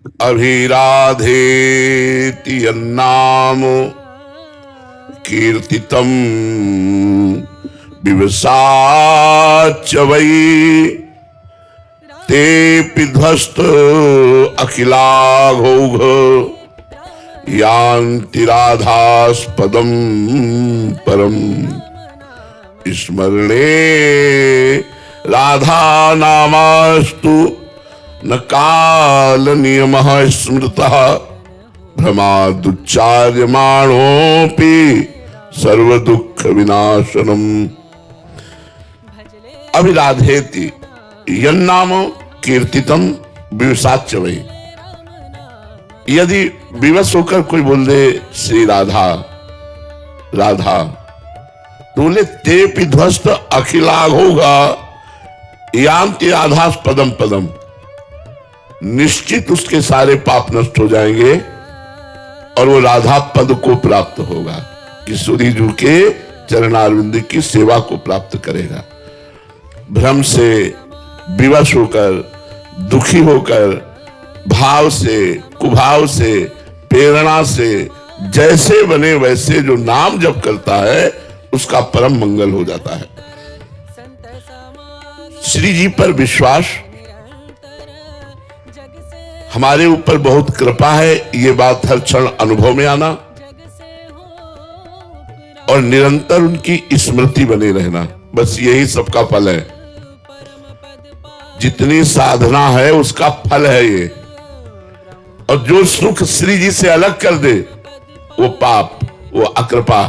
अभिराधेति यन्नाम कीर्तितम विवसाच वै तेऽपि ध्वस्त अखिलाघौघ यान्ति राधास्पदं परम। स्मरणे राधा नामास्तु न काल नियमः स्मृतः भ्रमादुच्चार्यमाणोऽपि सर्व दुःख विनाशनम। अभिराधेति यन्नाम कीर्तितम विवसाच वै। यदि विवश होकर कोई बोल दे श्री राधा राधा, तो बोले तेऽपि ध्वस्त अखिलाघौघा यान्ति राधास पदम पदम। निश्चित उसके सारे पाप नष्ट हो जाएंगे और वो राधा पद को प्राप्त होगा, किशोरी जी के चरणारविंद की सेवा को प्राप्त करेगा। भ्रम से, विवश होकर, दुखी होकर, भाव से, कुभाव से, प्रेरणा से, जैसे बने वैसे जो नाम जप करता है उसका परम मंगल हो जाता है। श्री जी पर विश्वास, हमारे ऊपर बहुत कृपा है, ये बात हर क्षण अनुभव में आना और निरंतर उनकी स्मृति बने रहना, बस यही सबका फल है। जितनी साधना है उसका फल है ये। और जो सुख श्री जी से अलग कर दे, वो पाप, वो अकृपा,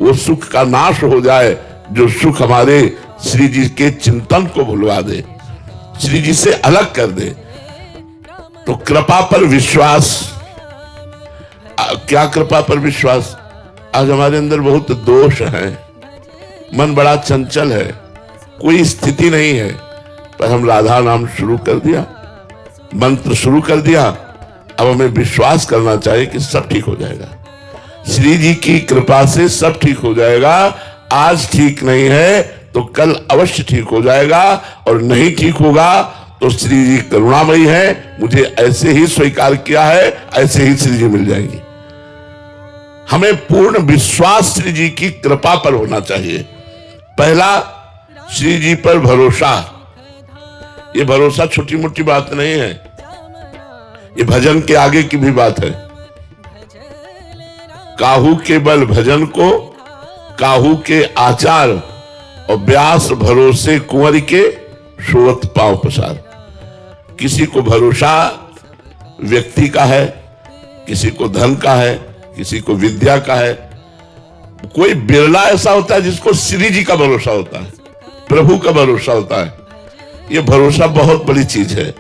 वो सुख का नाश हो जाए। जो सुख हमारे श्री जी के चिंतन को भुलवा दे, श्री जी से अलग कर दे, तो कृपा पर विश्वास। क्या कृपा पर विश्वास? आज हमारे अंदर बहुत दोष है, मन बड़ा चंचल है, कोई स्थिति नहीं है, पर हम राधा नाम शुरू कर दिया, मंत्र शुरू कर दिया। अब हमें विश्वास करना चाहिए कि सब ठीक हो जाएगा। श्री जी की कृपा से सब ठीक हो जाएगा। आज ठीक नहीं है तो कल अवश्य ठीक हो जाएगा, और नहीं ठीक होगा तो श्री जी करुणामयी है, मुझे ऐसे ही स्वीकार किया है, ऐसे ही श्री जी मिल जाएंगी। हमें पूर्ण विश्वास श्री जी की कृपा पर होना चाहिए। पहला, श्री जी पर भरोसा। ये भरोसा छोटी मोटी बात नहीं है, ये भजन के आगे की भी बात है। काहू के बल भजन को, काहू के आचार, और व्यास भरोसे कुंवर के सोवत पांव पसार। किसी को भरोसा व्यक्ति का है, किसी को धन का है, किसी को विद्या का है। कोई बिरला ऐसा होता है जिसको श्री जी का भरोसा होता है, प्रभु का भरोसा होता है। ये भरोसा बहुत बड़ी चीज है।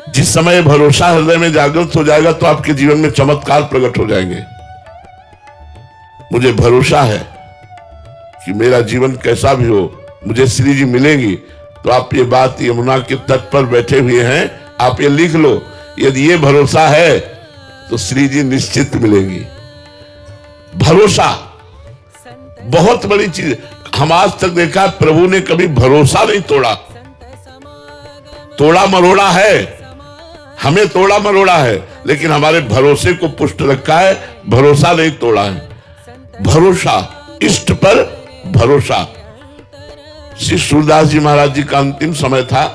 जिस समय भरोसा हृदय में जागृत हो जाएगा तो आपके जीवन में चमत्कार प्रकट हो जाएंगे। मुझे भरोसा है कि मेरा जीवन कैसा भी हो, मुझे श्री जी मिलेंगी। तो आप ये बात यमुना के तट पर बैठे हुए हैं, आप ये लिख लो, यदि ये भरोसा है तो श्री जी निश्चित मिलेंगी। भरोसा बहुत बड़ी चीज। हम आज तक देखा प्रभु ने कभी भरोसा नहीं तोड़ा। तोड़ा मरोड़ा है, हमें तोड़ा मरोड़ा है, लेकिन हमारे भरोसे को पुष्ट रखा है, भरोसा नहीं तोड़ा है। भरोसा, इष्ट पर भरोसा। श्री सूरदास जी महाराज जी का अंतिम समय था,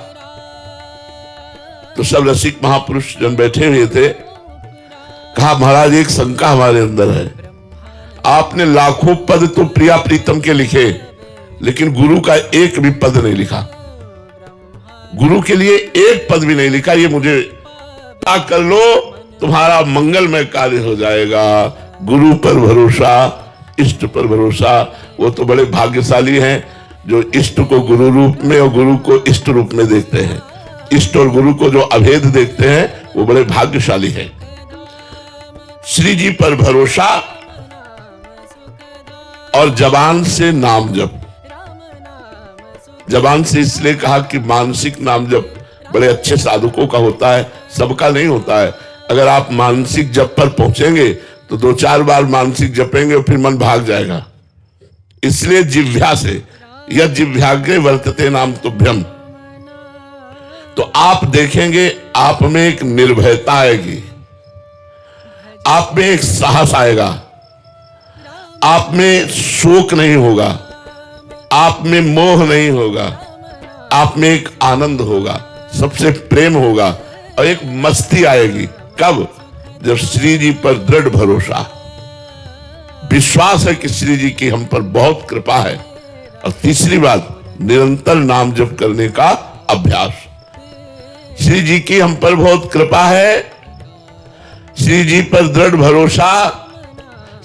तो सब रसिक महापुरुष जन बैठे हुए थे। कहा, महाराज एक शंका हमारे अंदर है, आपने लाखों पद तो प्रिया प्रीतम के लिखे, लेकिन गुरु का एक भी पद नहीं लिखा। गुरु के लिए एक पद भी नहीं लिखा। ये मुझे कर लो, तुम्हारा मंगलमय कार्य हो जाएगा। गुरु पर भरोसा, इष्ट पर भरोसा। वो तो बड़े भाग्यशाली हैं जो इष्ट को गुरु रूप में और गुरु को इष्ट रूप में देखते हैं। इष्ट और गुरु को जो अभेद देखते हैं वो बड़े भाग्यशाली हैं। श्री जी पर भरोसा और जबान से नाम जप। जबान से इसलिए कहा कि मानसिक नाम जप बड़े अच्छे साधकों का होता है, सबका नहीं होता है। अगर आप मानसिक जप पर पहुंचेंगे तो 2-4 बार मानसिक जपेंगे और फिर मन भाग जाएगा। इसलिए जिह्वा से, यद जिह्वाग्रे वर्तते नाम तुभ्यम। तो आप देखेंगे आप में एक निर्भयता आएगी, आप में एक साहस आएगा, आप में शोक नहीं होगा, आप में मोह नहीं होगा, आप में एक आनंद होगा, सबसे प्रेम होगा और एक मस्ती आएगी। कब? जब श्री जी पर दृढ़ भरोसा, विश्वास है कि श्री जी की हम पर बहुत कृपा है। और तीसरी बात, निरंतर नाम जप करने का अभ्यास। श्री जी की हम पर बहुत कृपा है, श्री जी पर दृढ़ भरोसा,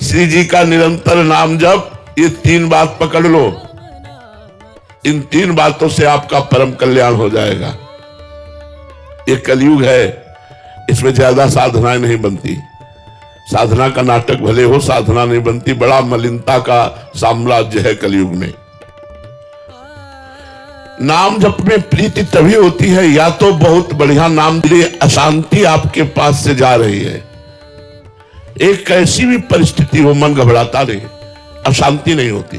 श्री जी का निरंतर नाम जप, ये तीन बात पकड़ लो। इन तीन बातों से आपका परम कल्याण हो जाएगा। ये कलयुग है, इसमें ज्यादा साधनाएं नहीं बनती। साधना का नाटक भले हो, साधना नहीं बनती। बड़ा मलिनता का साम्राज्य है कलयुग में। नाम जप में प्रीति तभी होती है या तो बहुत बढ़िया नाम लिए अशांति आपके पास से जा रही है। एक कैसी भी परिस्थिति हो, मन घबराता नहीं, अशांति नहीं होती,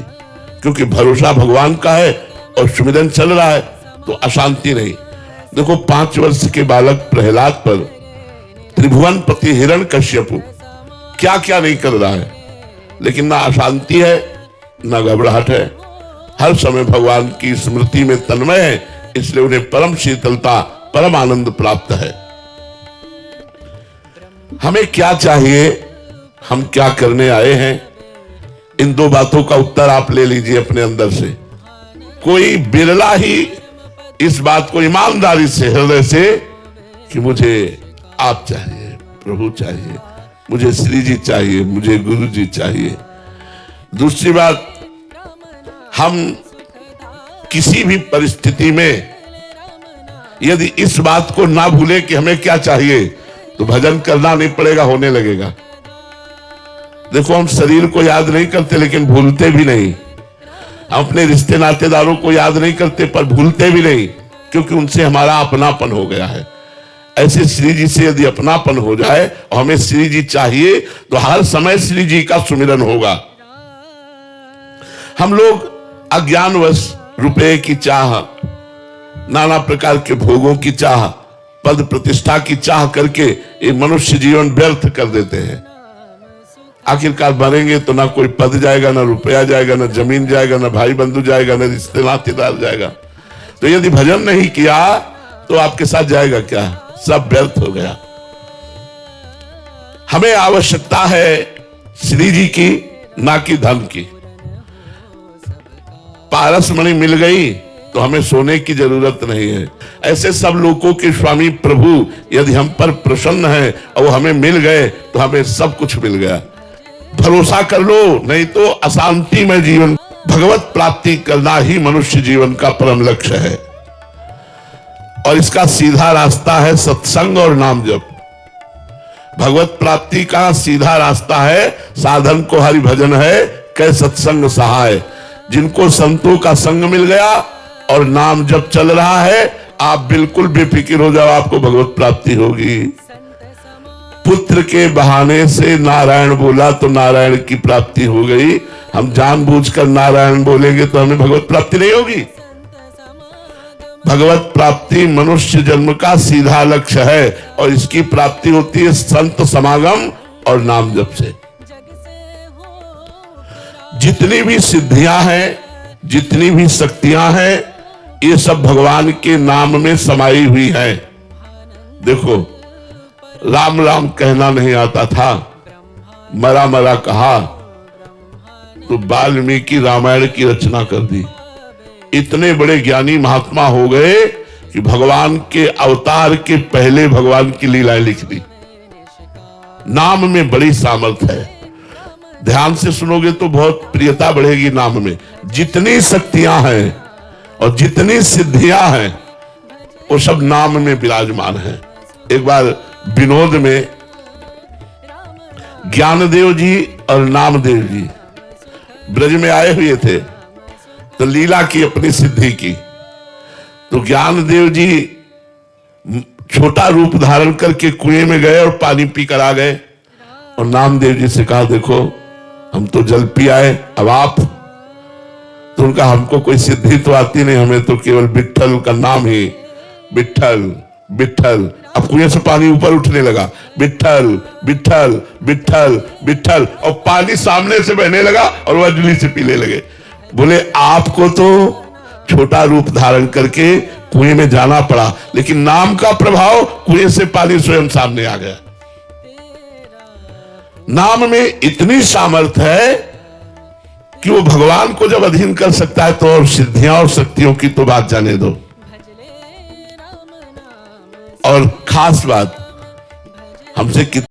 क्योंकि भरोसा भगवान का है और सुमिरन चल रहा है, तो अशांति नहीं। देखो 5 वर्ष के बालक प्रहलाद पर त्रिभुवनपति हिरण्यकश्यप क्या क्या नहीं कर रहा है, लेकिन ना अशांति है ना घबराहट है, हर समय भगवान की स्मृति में तन्मय है, इसलिए उन्हें परम शीतलता, परम आनंद प्राप्त है। हमें क्या चाहिए, हम क्या करने आए हैं, इन दो बातों का उत्तर आप ले लीजिए अपने अंदर से। कोई बिरला ही इस बात को ईमानदारी से, हृदय से, कि मुझे आप चाहिए, प्रभु चाहिए, मुझे श्री जी चाहिए, मुझे गुरु जी चाहिए। दूसरी बात, हम किसी भी परिस्थिति में यदि इस बात को ना भूले कि हमें क्या चाहिए, तो भजन करना नहीं पड़ेगा, होने लगेगा। देखो हम शरीर को याद नहीं करते लेकिन भूलते भी नहीं, हम अपने रिश्ते नातेदारों को याद नहीं करते पर भूलते भी नहीं, क्योंकि उनसे हमारा अपनापन हो गया है। ऐसे श्री जी से यदि अपनापन हो जाए और हमें श्री जी चाहिए, तो हर समय श्री जी का सुमिरन होगा। हम लोग अज्ञानवश रुपए की चाह, नाना प्रकार के भोगों की चाह, पद प्रतिष्ठा की चाह करके ये मनुष्य जीवन व्यर्थ कर देते हैं। आखिरकार मरेंगे तो ना कोई पद जाएगा, ना रुपया जाएगा, ना जमीन जाएगा, ना भाई बंधु जाएगा, ना रिश्ते नातेदार जाएगा। तो यदि भजन नहीं किया तो आपके साथ जाएगा क्या? सब व्यर्थ हो गया। हमें आवश्यकता है श्री जी की, ना कि धन की। पारसमणि मिल गई तो हमें सोने की जरूरत नहीं है। ऐसे सब लोगों के स्वामी प्रभु यदि हम पर प्रसन्न है और वो हमें मिल गए तो हमें सब कुछ मिल गया। भरोसा कर लो, नहीं तो अशांति में जीवन। भगवत प्राप्ति करना ही मनुष्य जीवन का परम लक्ष्य है और इसका सीधा रास्ता है सत्संग और नाम जप। भगवत प्राप्ति का सीधा रास्ता है, साधन को हरि भजन है, कै सत्संग सहाय। जिनको संतों का संग मिल गया और नाम जप चल रहा है, आप बिल्कुल बेफिक्र हो जाओ, आपको भगवत प्राप्ति होगी। पुत्र के बहाने से नारायण बोला तो नारायण की प्राप्ति हो गई। हम जानबूझकर नारायण बोलेंगे तो हमें भगवत प्राप्ति नहीं होगी। भगवत प्राप्ति मनुष्य जन्म का सीधा लक्ष्य है और इसकी प्राप्ति होती है संत समागम और नाम जप से। जितनी भी सिद्धियां हैं, जितनी भी शक्तियां हैं, ये सब भगवान के नाम में समाई हुई है। देखो राम राम कहना नहीं आता था, मरा मरा कहा तो वाल्मीकि रामायण की रचना कर दी। इतने बड़े ज्ञानी महात्मा हो गए कि भगवान के अवतार के पहले भगवान की लीलाएं लिख दी। नाम में बड़ी सामर्थ्य है, ध्यान से सुनोगे तो बहुत प्रियता बढ़ेगी नाम में। जितनी शक्तियां हैं और जितनी सिद्धियां हैं वो सब नाम में विराजमान है। एक बार विनोद में ज्ञानदेव जी और नामदेव जी ब्रज में आए हुए थे, तो लीला की अपनी सिद्धि की। तो ज्ञानदेव जी छोटा रूप धारण करके कुएं में गए और पानी पी कर आ गए और नामदेव जी से कहा, देखो हम तो जल पी आए, अब आप। तो उनका हमको कोई सिद्धि तो आती नहीं, हमें तो केवल विट्ठल का नाम ही विट्ठल विट्ठल। अब कुएं से पानी ऊपर उठने लगा, विट्ठल विट्ठल विट्ठल विट्ठल, और पानी सामने से बहने लगा और वह अंजलि से पीने लगे। बोले आपको तो छोटा रूप धारण करके कुएं में जाना पड़ा, लेकिन नाम का प्रभाव, कुएं से पानी स्वयं सामने आ गया। नाम में इतनी सामर्थ्य है कि वो भगवान को जब अधीन कर सकता है तो और सिद्धियां और शक्तियों की तो बात जाने दो। और खास बात, हमसे